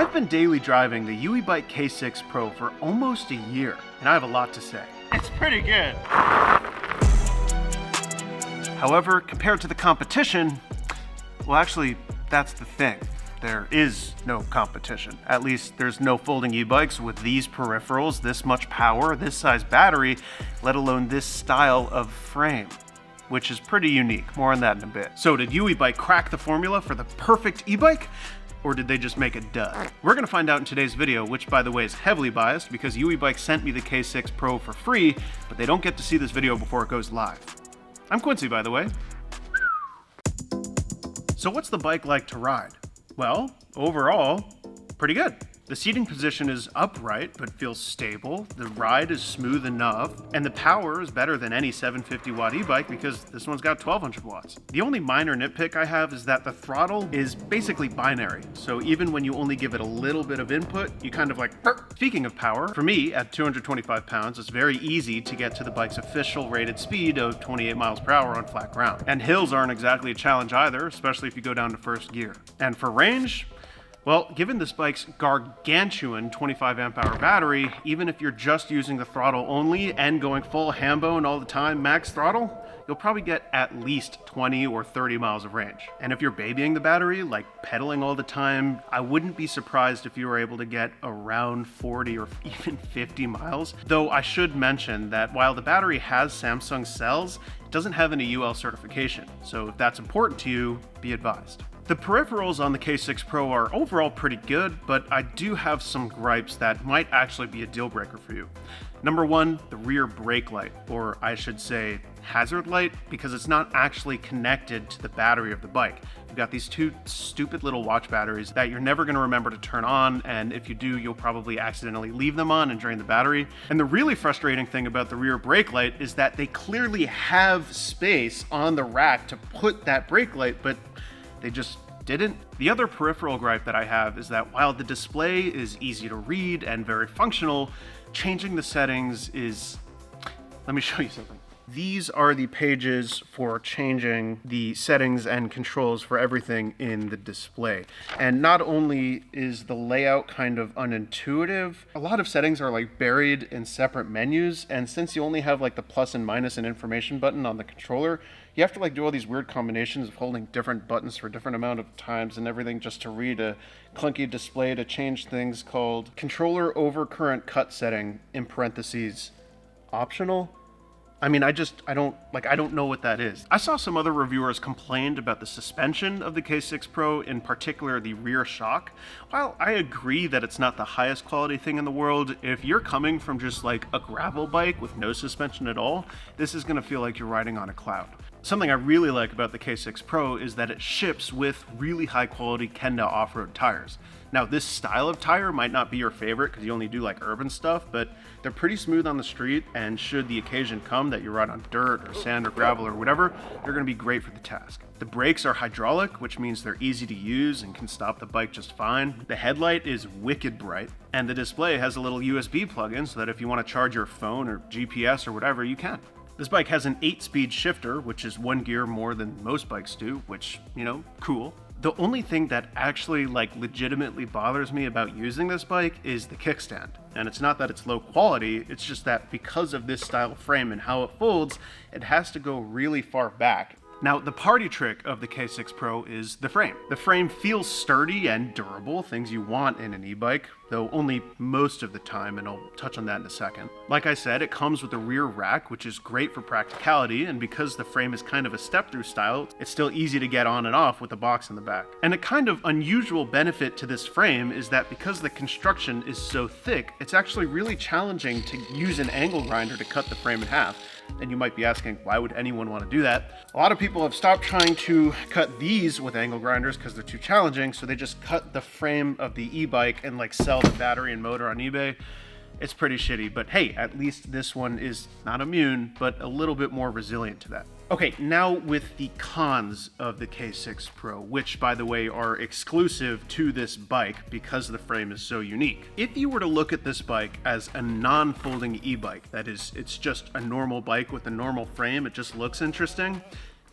I've been daily driving the Euybike K6 Pro for almost a year, and I have a lot to say. It's pretty good. However, compared to the competition, well, actually, that's the thing. There is no competition. At least there's no folding e-bikes with these peripherals, this much power, this size battery, let alone this style of frame, which is pretty unique. More on that in a bit. So did Euybike crack the formula for the perfect e-bike? Or did they just make a dud? We're gonna find out in today's video, which by the way is heavily biased because Euybike sent me the K6 Pro for free, but they don't get to see this video before it goes live. I'm Quincy, by the way. So what's the bike like to ride? Well, overall, pretty good. The seating position is upright, but feels stable. The ride is smooth enough, and the power is better than any 750 watt e-bike because this one's got 1200 watts. The only minor nitpick I have is that the throttle is basically binary. So even when you only give it a little bit of input, you kind of like, burp. Speaking of power, for me at 225 pounds, it's very easy to get to the bike's official rated speed of 28 miles per hour on flat ground. And hills aren't exactly a challenge either, especially if you go down to first gear. And for range, well, given this bike's gargantuan 25 amp hour battery, even if you're just using the throttle only and going full hambone all the time, max throttle, you'll probably get at least 20 or 30 miles of range. And if you're babying the battery, like pedaling all the time, I wouldn't be surprised if you were able to get around 40 or even 50 miles. Though I should mention that while the battery has Samsung cells, it doesn't have any UL certification. So if that's important to you, be advised. The peripherals on the K6 Pro are overall pretty good, but I do have some gripes that might actually be a deal breaker for you. Number one, the rear brake light, or I should say hazard light, because it's not actually connected to the battery of the bike. You've got these two stupid little watch batteries that you're never going to remember to turn on, and if you do, you'll probably accidentally leave them on and drain the battery. And the really frustrating thing about the rear brake light is that they clearly have space on the rack to put that brake light, but they just didn't. The other peripheral gripe that I have is that while the display is easy to read and very functional, changing the settings is... Let me show you something. These are the pages for changing the settings and controls for everything in the display. And not only is the layout kind of unintuitive, a lot of settings are like buried in separate menus. And since you only have like the plus and minus and information button on the controller, you have to like do all these weird combinations of holding different buttons for different amount of times and everything just to read a clunky display to change things called controller overcurrent cut setting in parentheses optional. I mean, I don't know what that is. I saw some other reviewers complained about the suspension of the K6 Pro, in particular the rear shock. While I agree that it's not the highest quality thing in the world, if you're coming from just like a gravel bike with no suspension at all, this is gonna feel like you're riding on a cloud. Something I really like about the K6 Pro is that it ships with really high quality Kenda off-road tires. Now this style of tire might not be your favorite because you only do like urban stuff, but they're pretty smooth on the street, and should the occasion come that you ride on dirt or sand or gravel or whatever, they're gonna be great for the task. The brakes are hydraulic, which means they're easy to use and can stop the bike just fine. The headlight is wicked bright, and the display has a little USB plug-in so that if you want to charge your phone or GPS or whatever, you can. This bike has an 8-speed shifter, which is one gear more than most bikes do, which, you know, cool. The only thing that actually like legitimately bothers me about using this bike is the kickstand. And it's not that it's low quality, it's just that because of this style of frame and how it folds, it has to go really far back. Now, the party trick of the K6 Pro is the frame. The frame feels sturdy and durable, things you want in an e-bike, though only most of the time, and I'll touch on that in a second. Like I said, it comes with a rear rack, which is great for practicality, and because the frame is kind of a step-through style, it's still easy to get on and off with a box in the back. And a kind of unusual benefit to this frame is that because the construction is so thick, it's actually really challenging to use an angle grinder to cut the frame in half. And you might be asking, why would anyone want to do that? A lot of people have stopped trying to cut these with angle grinders because they're too challenging, so they just cut the frame of the e-bike and like sell the battery and motor on eBay. It's pretty shitty, but hey, at least this one is not immune, but a little bit more resilient to that. Okay, now with the cons of the K6 Pro, which by the way are exclusive to this bike because the frame is so unique. If you were to look at this bike as a non-folding e-bike, that is, it's just a normal bike with a normal frame, it just looks interesting,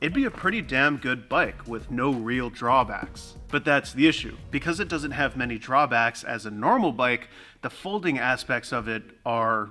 it'd be a pretty damn good bike with no real drawbacks. But that's the issue. Because it doesn't have many drawbacks as a normal bike, the folding aspects of it are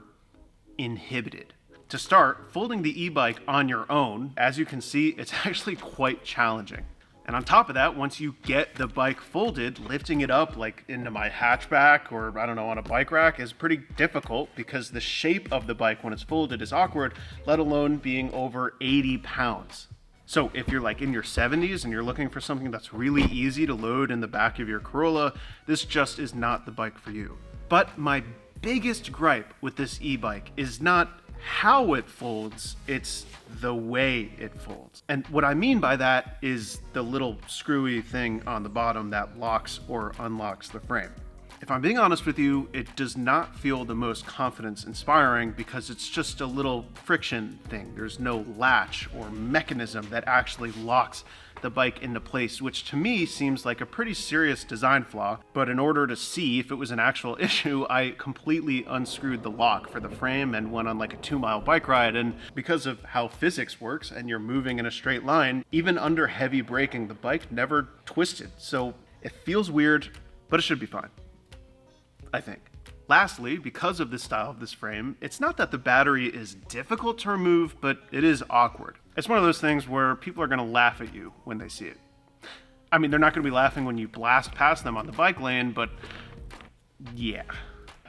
inhibited. To start, folding the e-bike on your own, as you can see, it's actually quite challenging. And on top of that, once you get the bike folded, lifting it up like into my hatchback or I don't know, on a bike rack is pretty difficult because the shape of the bike when it's folded is awkward, let alone being over 80 pounds. So if you're like in your 70s and you're looking for something that's really easy to load in the back of your Corolla, this just is not the bike for you. But my biggest gripe with this e-bike is not how it folds, it's the way it folds. And what I mean by that is the little screwy thing on the bottom that locks or unlocks the frame. If I'm being honest with you, it does not feel the most confidence inspiring because it's just a little friction thing. There's no latch or mechanism that actually locks the bike into place, which to me seems like a pretty serious design flaw. But in order to see if it was an actual issue, I completely unscrewed the lock for the frame and went on like a 2-mile bike ride. And because of how physics works and you're moving in a straight line, even under heavy braking, the bike never twisted. So it feels weird, but it should be fine, I think. Lastly, because of the style of this frame, it's not that the battery is difficult to remove, but it is awkward. It's one of those things where people are going to laugh at you when they see it. I mean, they're not going to be laughing when you blast past them on the bike lane, but yeah.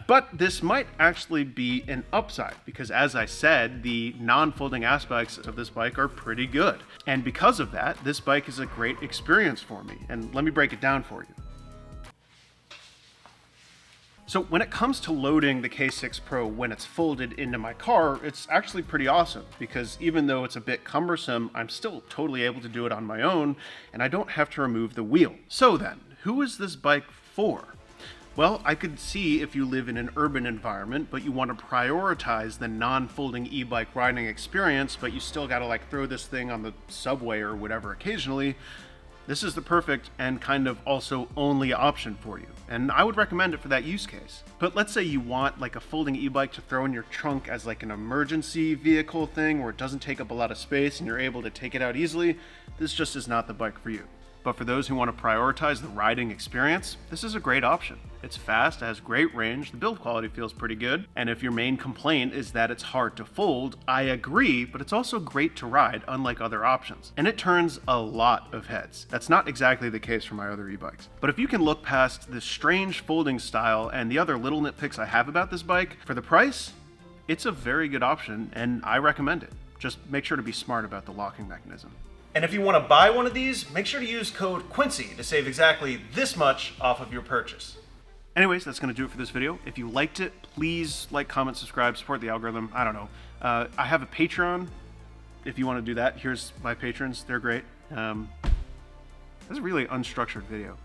But this might actually be an upside because, as I said, the non-folding aspects of this bike are pretty good. And because of that, this bike is a great experience for me. And let me break it down for you. So when it comes to loading the K6 Pro when it's folded into my car, it's actually pretty awesome because even though it's a bit cumbersome, I'm still totally able to do it on my own and I don't have to remove the wheel. So then, who is this bike for? Well, I could see if you live in an urban environment, but you want to prioritize the non-folding e-bike riding experience, but you still gotta like throw this thing on the subway or whatever occasionally. This is the perfect and kind of also only option for you, and I would recommend it for that use case. But let's say you want like a folding e-bike to throw in your trunk as like an emergency vehicle thing where it doesn't take up a lot of space and you're able to take it out easily, this just is not the bike for you. But for those who want to prioritize the riding experience, this is a great option. It's fast, it has great range, the build quality feels pretty good, and if your main complaint is that it's hard to fold, I agree, but it's also great to ride, unlike other options. And it turns a lot of heads. That's not exactly the case for my other e-bikes. But if you can look past the strange folding style and the other little nitpicks I have about this bike, for the price, it's a very good option, and I recommend it. Just make sure to be smart about the locking mechanism. And if you want to buy one of these, make sure to use code Quincy to save exactly this much off of your purchase. Anyways, that's going to do it for this video. If you liked it, please like, comment, subscribe, support the algorithm. I don't know. I have a Patreon if you want to do that. Here's my patrons. They're great. This is a really unstructured video.